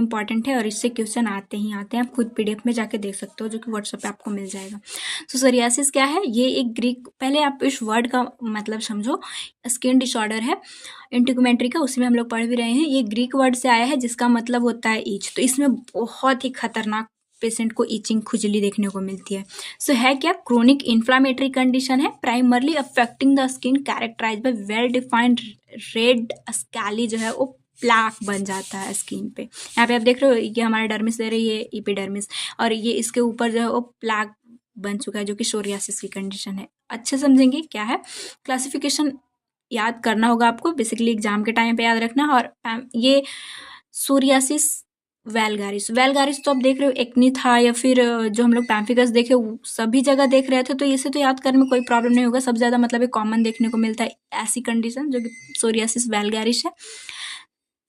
Important है और इससे क्वेश्चन आते ही आते हैं। आप खुद पीडीएफ में जाके देख सकते हो, जो कि व्हाट्सएप पे आपको मिल जाएगा। सो सोरियासिस क्या है? ये एक ग्रीक, पहले आप इस वर्ड का मतलब समझो। स्किन डिसऑर्डर है इंटिगुमेंट्री का, उसी में हम लोग पढ़ भी रहे हैं। ये ग्रीक वर्ड से आया है जिसका मतलब होता है ईच। तो इसमें बहुत ही खतरनाक पेशेंट को ईचिंग, खुजली देखने को मिलती है। सो है क्या? क्रोनिक इन्फ्लामेटरी कंडीशन है, primarily affecting the skin, characterised by well defined red scaly जो है वो प्लाक बन जाता है स्किन पे। यहाँ पे आप देख रहे हो, ये हमारा डर्मिस ले रही है, एपिडर्मिस, और ये इसके ऊपर जो है वो प्लाक बन चुका है, जो कि सोरियासिस की कंडीशन है। अच्छे समझेंगे क्या है। क्लासिफिकेशन याद करना होगा आपको, बेसिकली एग्जाम के टाइम पे याद रखना। और ये सोरियासिस वेलगारिस, वेलगारिस तो आप देख रहे हो एक्नी था, या फिर जो हम लोग पैम्फिगस देखे सभी जगह देख रहे थे, तो इसे तो याद करने में कोई प्रॉब्लम नहीं होगा। सबसे ज़्यादा मतलब कॉमन देखने को मिलता है ऐसी कंडीशन, जो कि सोरियासिस वेलगारिस है।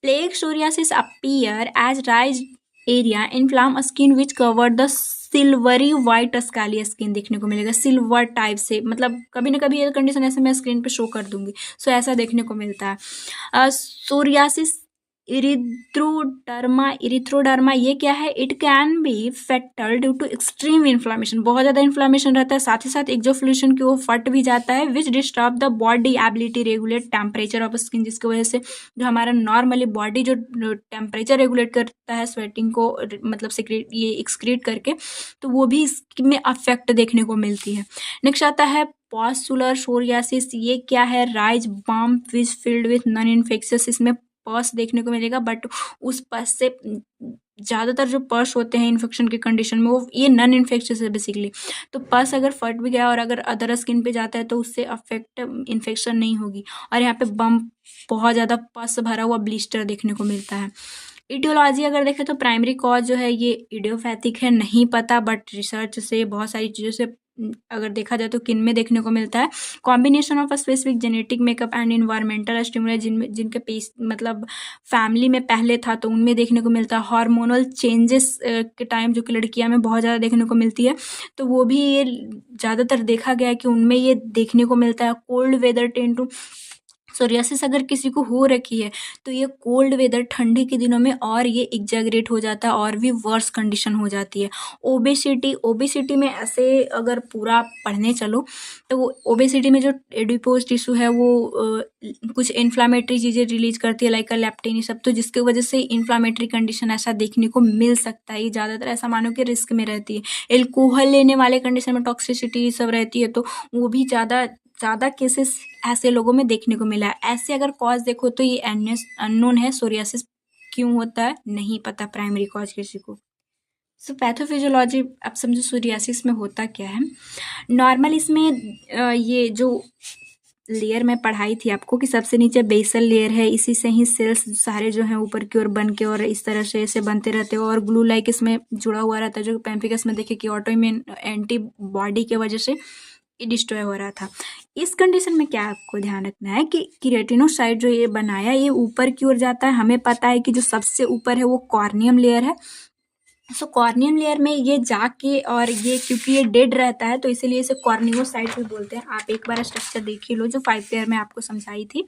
Plaque psoriasis appear as raised area inflamed skin which cover the silvery white scaly skin देखने को मिलेगा, सिल्वर टाइप से, मतलब कभी ना कभी ये कंडीशन ऐसे मैं स्क्रीन पे शो कर दूंगी। सो ऐसा देखने को मिलता है। सोरियासिस इरिथ्रोडर्मा, इरिथ्रोडर्मा ये क्या है? It can be fatal due to extreme inflammation, बहुत ज़्यादा इन्फ्लामेशन रहता है, साथ ही साथ एक्सोफ्लूशन की वो फट भी जाता है, which disturb the body ability regulate temperature of skin, जिसकी वजह से जो हमारा नॉर्मली बॉडी जो टेम्परेचर रेगुलेट करता है स्वेटिंग को, मतलब सिक्रेट ये एक्सक्रीट करके, तो वो भी इसमें अफेक्ट देखने को मिलती है। नेक्स्ट आता है पॉस्चुलर सोरियासिस, ये क्या है? Rise bump which filled with non infectious, इसमें पस देखने को मिलेगा, बट उस पस से ज़्यादातर जो पस होते हैं इन्फेक्शन की कंडीशन में, वो ये नॉन इन्फेक्शियस है बेसिकली। तो पस अगर फट भी गया और अगर अदर स्किन पे जाता है तो उससे अफेक्ट इन्फेक्शन नहीं होगी। और यहाँ पे बम्प, बहुत ज़्यादा पस भरा हुआ ब्लिस्टर देखने को मिलता है। इटियोलॉजी अगर देखें तो प्राइमरी कॉज जो है ये इडियोपैथिक है, नहीं पता, बट रिसर्च से बहुत सारी चीज़ों से अगर देखा जाए तो किन में देखने को मिलता है? Combination of a specific genetic makeup and environmental stimulus, जिनके पेस मतलब फैमिली में पहले था तो उनमें देखने को मिलता है। हार्मोनल चेंजेस के टाइम जो कि लड़कियां में बहुत ज़्यादा देखने को मिलती है, तो वो भी ये ज़्यादातर देखा गया है कि उनमें ये देखने को मिलता है। Cold weather tend to psoriasis अगर किसी को हो रखी है तो ये कोल्ड वेदर, ठंडी के दिनों में और ये एग्जैगरेट हो जाता है और भी वर्स कंडीशन हो जाती है। ओबेसिटी, ओबेसिटी में ऐसे अगर पूरा पढ़ने चलो तो वो ओबेसिटी में जो एडिपोज टिश्यू है वो कुछ इन्फ्लामेटरी चीज़ें रिलीज करती है, लाइक लेप्टिन, ये सब, तो जिसकी वजह से इन्फ्लामेटरी कंडीशन ऐसा देखने को मिल सकता है। ये ज़्यादातर ऐसा मानो कि रिस्क में रहती है। एल्कोहल लेने वाले कंडीशन में टॉक्सिसिटी सब रहती है, तो वो भी ज़्यादा केसेस ऐसे लोगों में देखने को मिला है। ऐसे अगर कॉज देखो तो ये अननोन है। सोरियासिस क्यों होता है नहीं पता, प्राइमरी कॉज किसी को। सो पैथोफिजियोलॉजी आप समझो सोरियासिस में होता क्या है। नॉर्मल इसमें ये जो लेयर में पढ़ाई थी आपको कि सबसे नीचे बेसल लेयर है, इसी से ही सेल्स सारे जो हैं ऊपर की ओर बन के और इस तरह से ऐसे बनते रहते हैं, और ग्लू लाइक इसमें जुड़ा हुआ रहता है, जो पैम्फिगस में देखे कि ऑटोइम्यून एंटीबॉडी के वजह से डिस्ट्रॉय हो रहा था। इस कंडीशन में क्या आपको ध्यान रखना है कि केराटिनोसाइट जो ये बनाया ये ऊपर की ओर जाता है। हमें पता है कि जो सबसे ऊपर है वो कॉर्नियम लेयर है। सो कॉर्नियम लेयर में ये जाके, और ये क्योंकि ये डेड रहता है तो इसीलिए इसे कॉर्नियोसाइट भी बोलते हैं। आप एक बार स्ट्रक्चर देख ही लो जो 5 लेयर में आपको समझाई थी।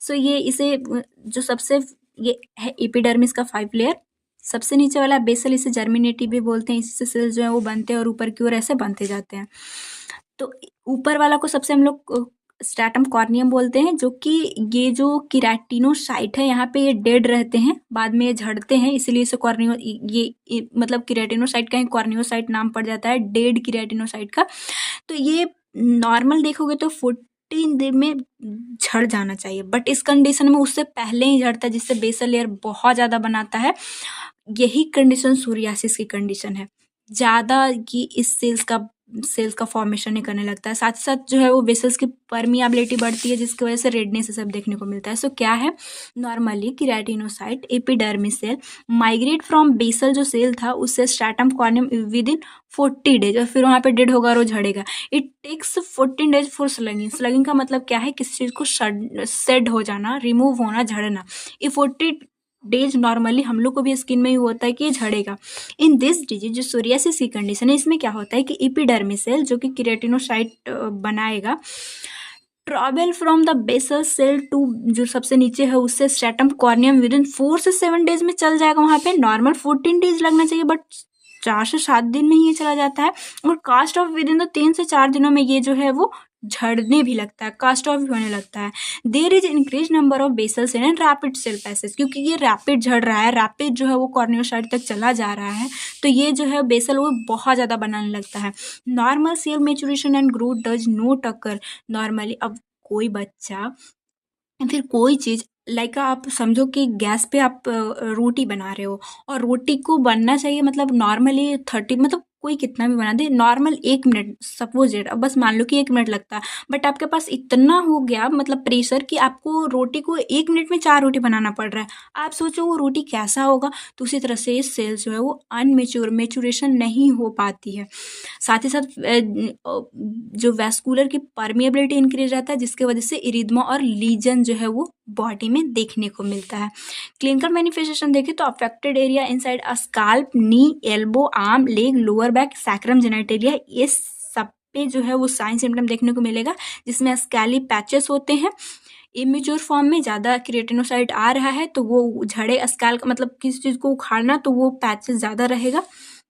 सो ये इसे जो सबसे ये है एपिडर्मिस का 5 लेयर, सबसे नीचे वाला बेसल, इसे जर्मिनेटिव भी बोलते हैं। इसी से सेल्स जो है वो बनते हैं और ऊपर की ओर ऐसे बनते जाते हैं। तो ऊपर वाला को सबसे हम लोग स्ट्रैटम कॉर्नियम बोलते हैं, जो कि ये जो केराटिनोसाइट है यहाँ पे ये डेड रहते हैं, बाद में ये झड़ते हैं, इसीलिए इसे कॉर्नियो ये मतलब केराटिनोसाइट का ही कॉर्नियोसाइट नाम पड़ जाता है, डेड केराटिनोसाइट का। तो ये नॉर्मल देखोगे तो 14 दिन में झड़ जाना चाहिए, बट इस कंडीशन में उससे पहले ही झड़ता है, जिससे बेसल लेयर बहुत ज़्यादा बनाता है। यही कंडीशन सोरियासिस की कंडीशन है, ज़्यादा कि इस सेल्स का फॉर्मेशन नहीं करने लगता है। साथ ही साथ जो है वो वेसल्स की परमियाबिलिटी बढ़ती है, जिसकी वजह से रेडनेस सब देखने को मिलता है। सो क्या है? Normally keratinocyte epidermis cell migrate from basal जो सेल था उससे stratum corneum within 40 days, और फिर वहाँ पे डेड होगा और वो झड़ेगा। It takes 14 days for sloughing. Sloughing का मतलब क्या है? किसी चीज़ को सेड हो जाना, रिमूव होना, झड़ना। ये 40 डेज नॉर्मली हम लोग को भी स्किन में ही होता है कि ये झड़ेगा। इन दिस डिजीज जो सोरियासिस की कंडीशन है, इसमें क्या होता है कि एपिडर्मिस सेल जो कि केराटिनोसाइट बनाएगा, travel from the basal cell to जो सबसे नीचे है उससे स्ट्रेटम कॉर्नियम विद इन 4 से 7 डेज में चल जाएगा। वहाँ पे नॉर्मल 14 डेज लगना चाहिए, बट 4 से 7 दिन में ही ये चला जाता है। और cast off within the 3 से 4 दिनों में ये जो है वो झड़ने भी लगता है, कास्ट ऑफ भी होने लगता है। There is increase number of basal cell and rapid cell passage, क्योंकि ये रैपिड झड़ रहा है, रैपिड जो है वो कॉर्नियोसाइट तक चला जा रहा है, तो ये जो है बेसल वो बहुत ज़्यादा बनाने लगता है। Normal cell maturation and growth does not occur normally. अब कोई बच्चा या फिर कोई चीज़ लाइक आप समझो कि गैस पे आप रोटी बना रहे हो और रोटी को बनना चाहिए मतलब नॉर्मली 30 मतलब कोई कितना भी बना दे नॉर्मल 1 मिनट सपोज इट, अब बस मान लो कि 1 मिनट लगता है, बट आपके पास इतना हो गया मतलब प्रेशर कि आपको रोटी को 1 मिनट में 4 रोटी बनाना पड़ रहा है। आप सोचो वो रोटी कैसा होगा। तो उसी तरह से सेल्स जो है वो अनमेच्योर मेचुरेशन नहीं हो पाती है। साथ ही साथ जो वैस्कुलर की परमिएबिलिटी इंक्रीज रहता है, जिसके वजह से इरिथमा और लीजन जो है वो बॉडी में देखने को मिलता है। क्लिनिकल मैनिफेस्टेशन देखें तो affected area inside a scalp, knee, elbow, arm, leg, lower back, sacrum, genitalia, ये सब पे जो है वो साइन सिम्टम देखने को मिलेगा, जिसमें स्कैली पैचेस होते हैं। इमेच्योर फॉर्म में ज़्यादा क्रिएटिनोसाइट आ रहा है तो वो झड़े स्कैल मतलब किसी चीज़ को उखाड़ना तो वो पैचेस ज़्यादा रहेगा,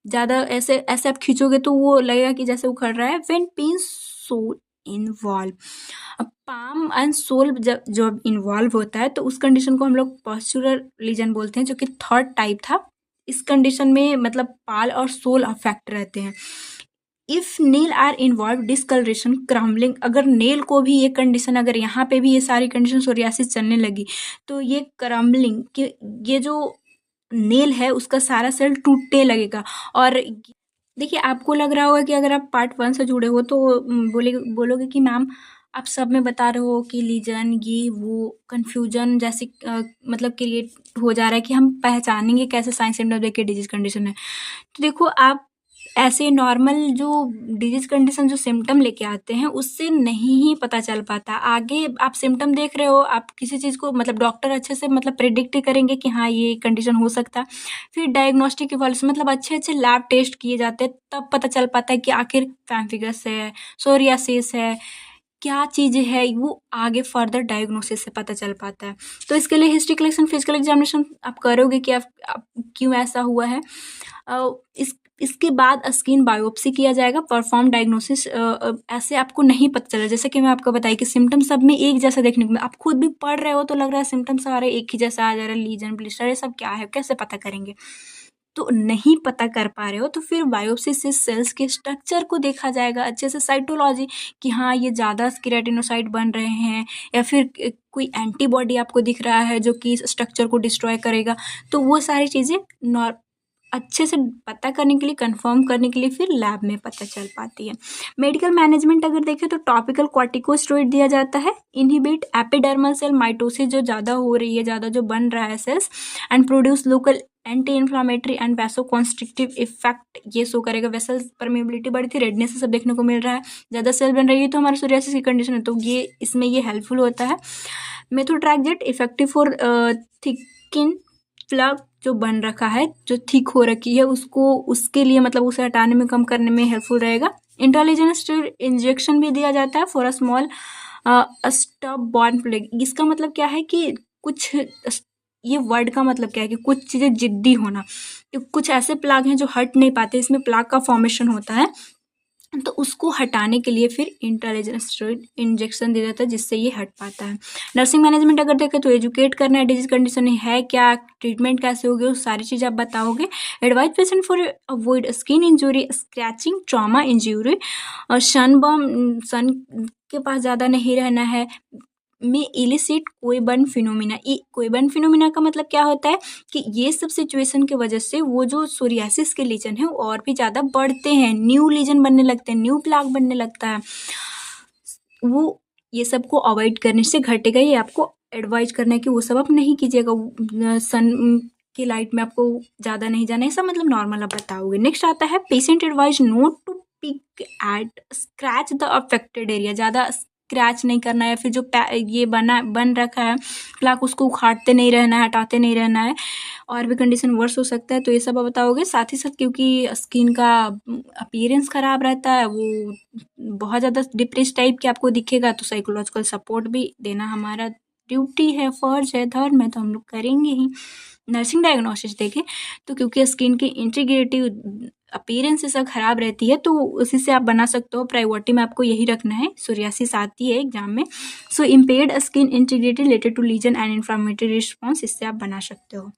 ज़्यादा ऐसे ऐसे आप खींचोगे तो वो लगेगा कि जैसे उखड़ रहा है। व्हेन पेन सोल इन्वॉल्व, अब पाम एंड सोल जब इन्वॉल्व होता है तो उस कंडीशन को हम लोग पॉस्चुरल लीजन बोलते हैं, जो कि थर्ड टाइप था। इस कंडीशन में मतलब पाल और सोल अफेक्ट रहते हैं। If nail are involve discoloration, crumbling, अगर नेल को भी ये कंडीशन, अगर यहाँ पे भी ये सारी कंडीशन सोरियासिस चलने लगी तो ये क्रम्बलिंग कि ये जो नेल है उसका सारा सेल टूटने लगेगा। और देखिए आपको लग रहा होगा कि अगर आप पार्ट 1 से जुड़े हो तो बोलोगे कि मैम आप सब में बता रहे हो कि लीजन ये वो कन्फ्यूजन जैसे मतलब क्रिएट हो जा रहा है कि हम पहचानेंगे कैसे साइंस सिम्टम देख के डिजीज कंडीशन है। तो देखो आप ऐसे नॉर्मल जो डिजीज कंडीशन जो सिम्टम लेके आते हैं उससे नहीं ही पता चल पाता। आगे आप सिम्टम देख रहे हो, आप किसी चीज़ को मतलब डॉक्टर अच्छे से मतलब प्रिडिक्ट करेंगे कि हाँ ये कंडीशन हो सकता है। फिर डायग्नोस्टिक इवॉल्यूशन मतलब अच्छे लैब टेस्ट किए जाते हैं, तब पता चल पाता है कि आखिर पैम्फिगस है, सोरियासिस है, क्या चीज़ें है, वो आगे फर्दर डायग्नोसिस से पता चल पाता है। तो इसके लिए हिस्ट्री कलेक्शन, फिजिकल एग्जामिनेशन आप करोगे कि आप क्यों ऐसा हुआ है। इसके बाद स्किन बायोप्सी किया जाएगा, परफॉर्म डायग्नोसिस। ऐसे आपको नहीं पता चला, जैसे कि मैं आपको बताई कि सिम्टम सब में एक जैसा देखने को आप खुद भी पढ़ रहे हो तो लग रहा है सिम्टम सारे एक ही जैसा आ जा रहा है, लीजन, ब्लिस्टर, ये सब क्या है, कैसे पता करेंगे। तो नहीं पता कर पा रहे हो तो फिर बायोप्सी से सेल्स के स्ट्रक्चर को देखा जाएगा, अच्छे से साइटोलॉजी कि हाँ ये ज़्यादा केराटिनोसाइट बन रहे हैं या फिर कोई एंटीबॉडी आपको दिख रहा है जो कि स्ट्रक्चर को डिस्ट्रॉय करेगा। तो वो सारी चीज़ें अच्छे से पता करने के लिए, कंफर्म करने के लिए फिर लैब में पता चल पाती है। मेडिकल मैनेजमेंट अगर देखें तो टॉपिकल कॉर्टिकोस्टेरॉइड दिया जाता है, इनहिबिट एपिडर्मल सेल माइटोसिस जो ज़्यादा हो रही है, ज़्यादा जो बन रहा है cells, and produce local anti inflammatory and vasoconstrictive effect, ये शो करेगा। वेसल परमेबिलिटी बढ़ी थी, रेडनेस सब देखने को मिल रहा है, ज़्यादा सेल बन रही है तो हमारे सोरियासिस की कंडीशन है, तो ये इसमें ये हेल्पफुल होता है। मेथोट्रैक्जेट इफेक्टिव फॉर थिकिन प्लग जो बन रखा है, जो थिक हो रखी है उसको, उसके लिए मतलब उसे हटाने में, कम करने में हेल्पफुल रहेगा। इंटेलिजेंस स्टेरॉइड इंजेक्शन भी दिया जाता है for a small stop born plague. इसका मतलब क्या है कि कुछ, ये वर्ड का मतलब क्या है कि कुछ चीज़ें जिद्दी होना, कि कुछ ऐसे प्लाग हैं जो हट नहीं पाते, इसमें प्लाग का फॉर्मेशन होता है, तो उसको हटाने के लिए फिर इंटेलिजेंस स्टेरॉइड इंजेक्शन दिया जाता है जिससे ये हट पाता है। नर्सिंग मैनेजमेंट अगर देखें तो एजुकेट करना है, डिजीज कंडीशन है क्या, ट्रीटमेंट कैसे होगी, वो सारी चीज़ आप बताओगे। Advise patient for avoid skin injury, scratching, trauma injury, और सन के पास ज़्यादा नहीं रहना है। में इलिसिट कोइबर्न फिनोमिना, कोइबर्न फिनोमिना का मतलब क्या होता है कि ये सब सिचुएशन की वजह से वो जो सोरियासिस के लीजन है वो और भी ज़्यादा बढ़ते हैं, न्यू लीजन बनने लगते हैं, न्यू प्लाग बनने लगता है। वो ये सब को अवॉइड करने से घटेगा, ये आपको एडवाइज करना है कि वो सब आप नहीं कीजिएगा। सन की लाइट में आपको ज़्यादा नहीं जाना है, सब मतलब नॉर्मल आप बताओगे। नेक्स्ट आता है patient advise not to pick at scratch the affected area, ज़्यादा क्रैच नहीं करना है, फिर जो ये बन रखा है प्लाक उसको उखाड़ते नहीं रहना है, हटाते नहीं रहना है, और भी कंडीशन वर्स हो सकता है। तो ये सब आप बताओगे। साथ ही साथ क्योंकि स्किन का अपीयरेंस ख़राब रहता है, वो बहुत ज़्यादा डिप्रेस टाइप के आपको दिखेगा, तो साइकोलॉजिकल सपोर्ट भी देना हमारा ड्यूटी है, फ़र्ज़ है, धर्म है, तो हम लोग करेंगे ही। नर्सिंग डायग्नोसिस देखें तो क्योंकि स्किन की इंटीग्रिटी अपीयरेंस से ख़राब रहती है, तो उसी से आप बना सकते हो। प्रायोरिटी में आपको यही रखना है, सोरियासिस आती है एग्जाम में। So impaired skin integrity related to lesion and inflammatory response, इससे आप बना सकते हो।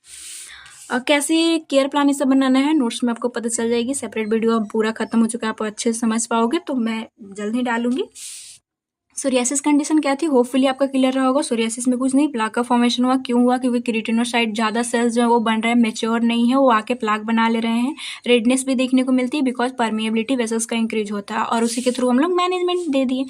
कैसे केयर प्लान इसे बनाना है, नोट्स में आपको पता चल जाएगी। सेपरेट वीडियो अब पूरा खत्म हो चुका है, आप अच्छे से समझ पाओगे, तो मैं जल्द ही डालूंगी। सोरियासिस कंडीशन क्या थी, होपफुली आपका क्लियर रहा होगा। सोरियासिस में कुछ नहीं, प्लाक का फॉर्मेशन हुआ। क्यों हुआ? क्योंकि केराटिनोसाइट ज़्यादा सेल्स जो है वो बन रहे हैं, मेच्योर नहीं है, वो आके प्लाक बना ले रहे हैं। रेडनेस भी देखने को मिलती है बिकॉज परमिएबिलिटी वेसल्स का इंक्रीज होता है, और उसी के थ्रू हम लोग मैनेजमेंट दे दिए।